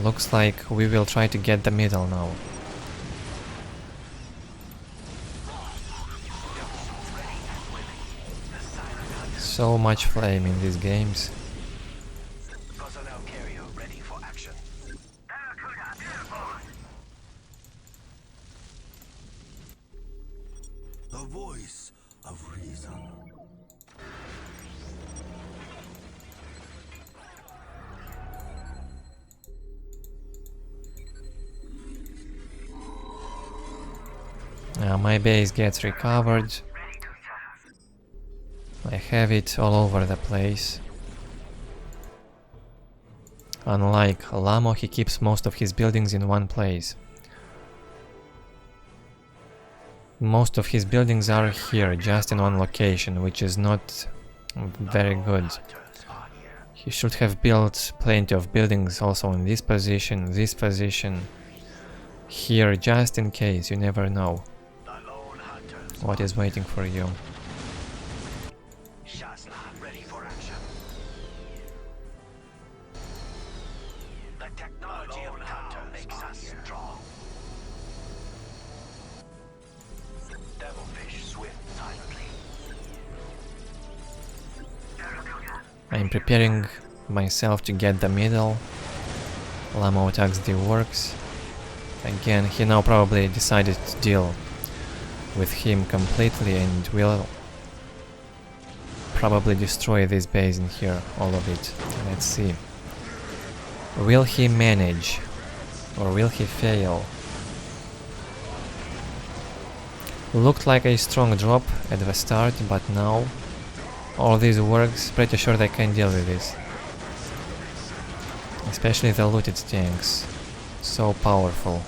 Looks like we will try to get the middle now. So much flame in these games. Personnel carrier ready for action. The voice of reason. My base gets recovered. I have it all over the place. Unlike Lamo, he keeps most of his buildings in one place. Most of his buildings are here, just in one location, which is not very good. He should have built plenty of buildings also in this position, here, just in case, you never know what is waiting for you. Shasna ready for action. The technology of Tau makes us strong. Devilfish swim silently. I'm preparing myself to get the middle. Lamo attacks the Orks. Again, he now probably decided to deal with him completely and will probably destroy this base in here, all of it. Let's see. Will he manage? Or will he fail? Looked like a strong drop at the start, but now all these works, pretty sure they can deal with this. Especially the looted tanks. So powerful.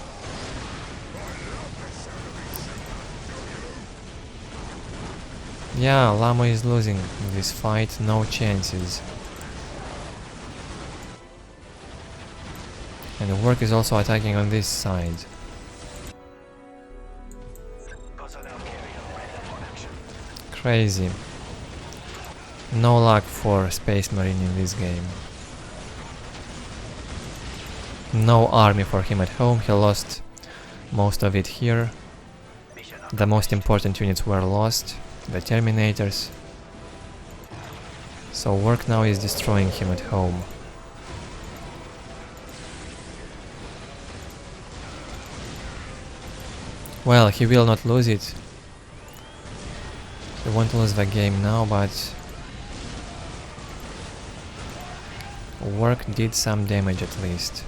Yeah, Lamo is losing this fight, no chances. And the work is also attacking on this side. Personnel carrier ready for action. Crazy. No luck for SpiceMarine in this game. No army for him at home, he lost most of it here. The most important units were lost, the Terminators. So work now is destroying him at home. Well, he will not lose it. He won't lose the game now, but work did some damage at least.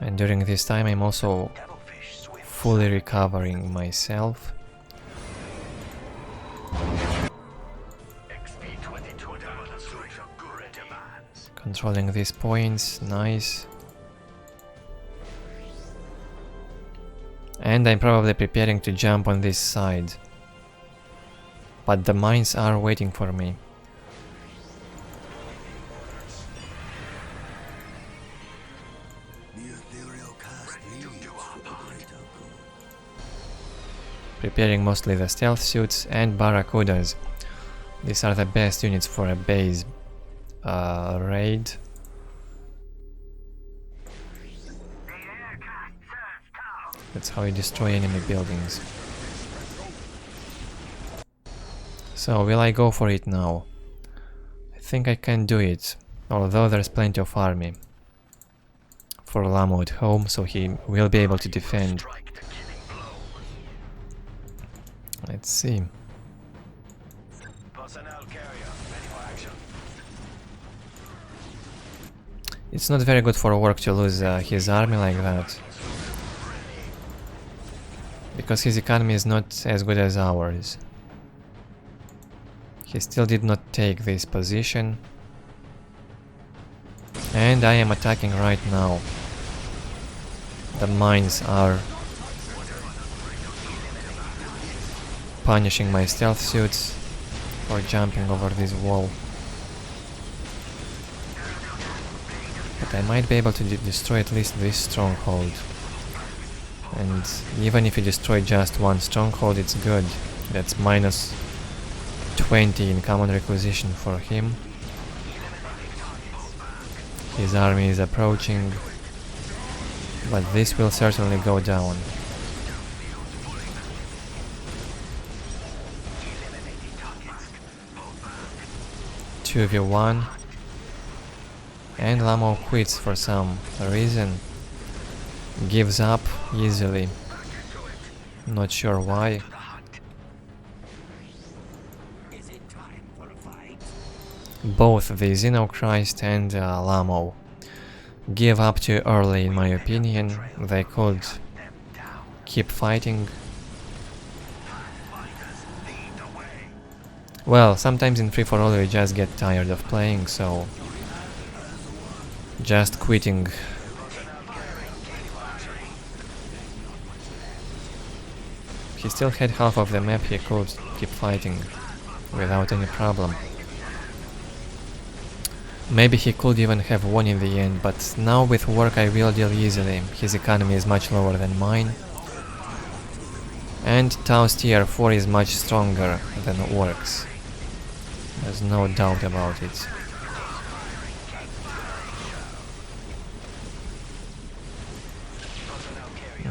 And during this time I'm also Devilfish swim fully recovering myself. XV-22 demonstration good demands. Controlling these points, nice. And I'm probably preparing to jump on this side. But the mines are waiting for me. The ethereal cast leads for the greater good. Preparing mostly the stealth suits and barracudas. These are the best units for a base raid. That's how you destroy enemy buildings. So, will I go for it now? I think I can do it, although there's plenty of army for Lamo at home, so he will be able to defend. Let's see. Personnel carrier ready for action. It's not very good for Ork to lose his army like that, because his economy is not as good as ours. He still did not take this position, and I am attacking right now. The mines are punishing my stealth suits for jumping over this wall. But I might be able to destroy at least this stronghold. And even if you destroy just one stronghold, it's good. That's minus 20 in common requisition for him. His army is approaching, but this will certainly go down. 2v1, and Lamo quits for some reason. Gives up easily. Not sure why. Both the Xenochrist and Lamo give up too early, in my opinion. They could keep fighting. Well, sometimes in free-for-all you just get tired of playing, so just quitting. He still had half of the map, he could keep fighting without any problem. Maybe he could even have won in the end, but now with work I will deal easily. His economy is much lower than mine. And Tau's tier 4 is much stronger than Orks. There's no doubt about it.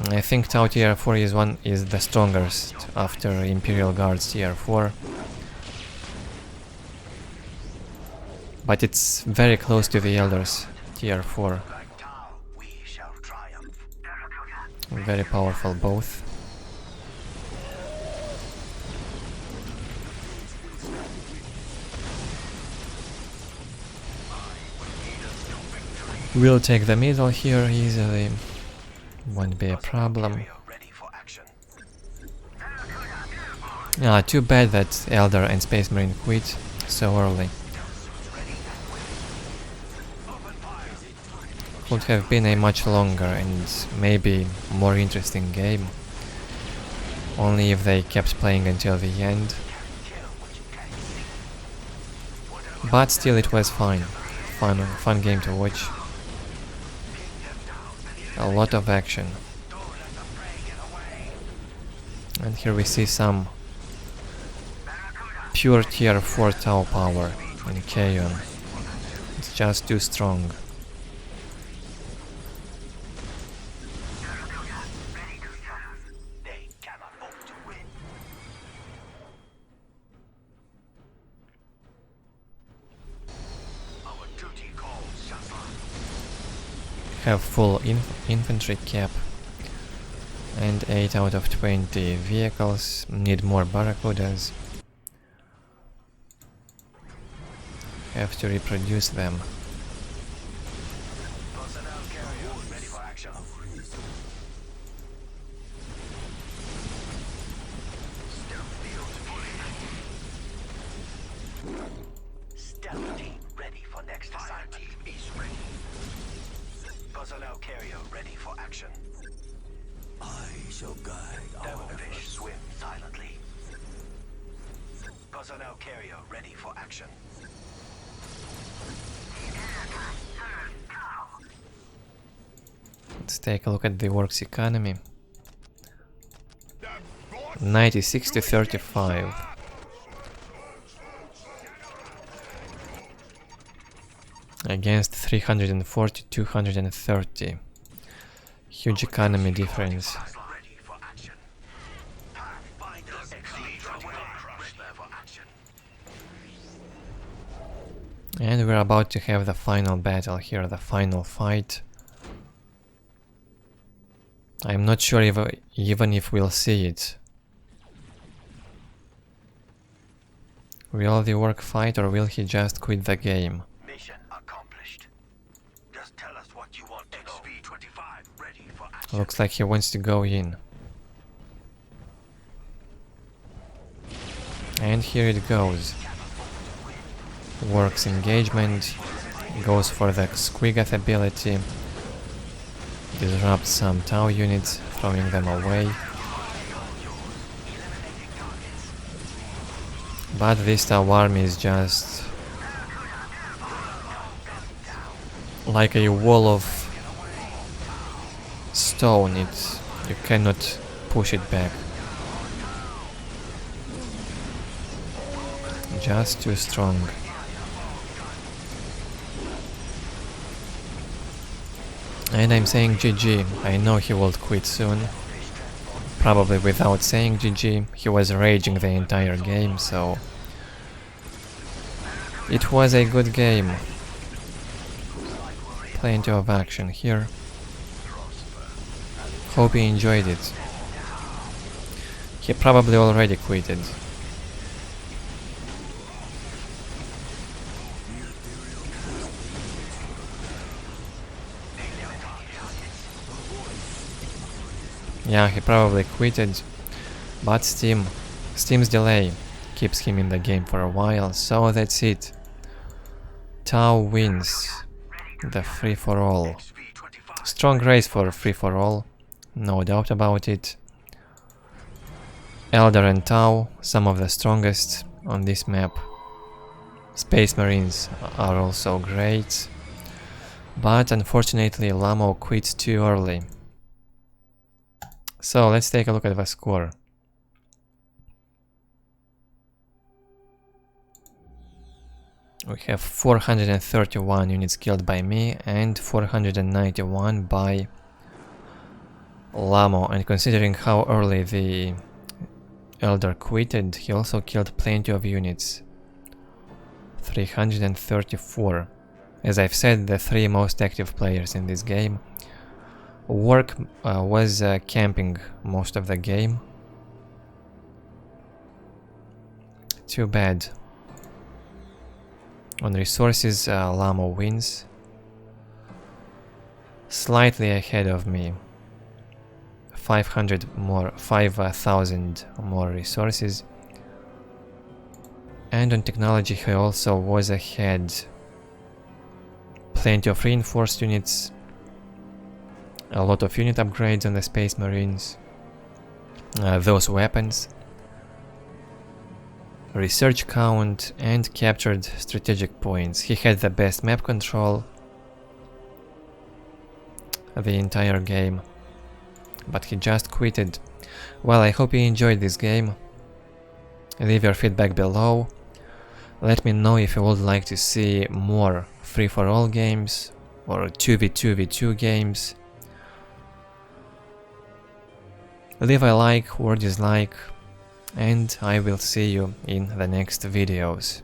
I think Tau tier 4 is the strongest after Imperial Guards tier 4. But it's very close to the Eldars tier 4. Very powerful both. We'll take the middle here easily. Won't be a problem. Too bad that Eldar and SpiceMarine quit so early. Could have been a much longer and maybe more interesting game. Only if they kept playing until the end. But still it was fine. Fun game to watch. A lot of action. And here we see some pure tier 4 Tau power in Kaon. It's just too strong. Have full infantry cap and 8 out of 20 vehicles. Need more barracudas. Have to reproduce them. Personnel carrier ready for action. I shall guide our Devilfish efforts. swim silently. Personnel carrier ready for action. Let's take a look at the Orks economy. 96 to 35. Against 340, 230. Huge economy difference. Ready for action. And we're about to have the final battle here, the final fight. I'm not sure if, even if we'll see it. Will the orc fight or will he just quit the game? Mission accomplished. Just tell us what you want to know. XV-25 ready for action. Looks like he wants to go in. And here it goes. Works engagement. Goes for the Squiggoth ability. Disrupts some Tau units, throwing them away. But this Tau army is just like a wall of stone. You cannot push it back. Just too strong. And I'm saying GG. I know he will quit soon. Probably without saying GG. He was raging the entire game, so it was a good game. Plenty of action here. Hope he enjoyed it. He probably already quitted. Yeah, he probably quitted, but Steam's delay keeps him in the game for a while, so that's it. Tau wins the free-for-all. Strong race for free-for-all, no doubt about it. Eldar and Tau, some of the strongest on this map. SpiceMarines are also great, but unfortunately Lamo quit too early. So let's take a look at the score. We have 431 units killed by me and 491 by Lamo, and considering how early the Eldar quitted, he also killed plenty of units. 334. As I've said, the three most active players in this game. Ork was camping most of the game. Too bad. On resources, Lamo wins. Slightly ahead of me. 5,000 more resources. And on technology he also was ahead. Plenty of reinforced units. A lot of unit upgrades on the SpiceMarines. Those weapons. Research count and captured strategic points. He had the best map control the entire game, but he just quitted. Well, I hope you enjoyed this game. Leave your feedback below. Let me know if you would like to see more free-for-all games or 2v2v2 games. Leave a like or dislike, and I will see you in the next videos.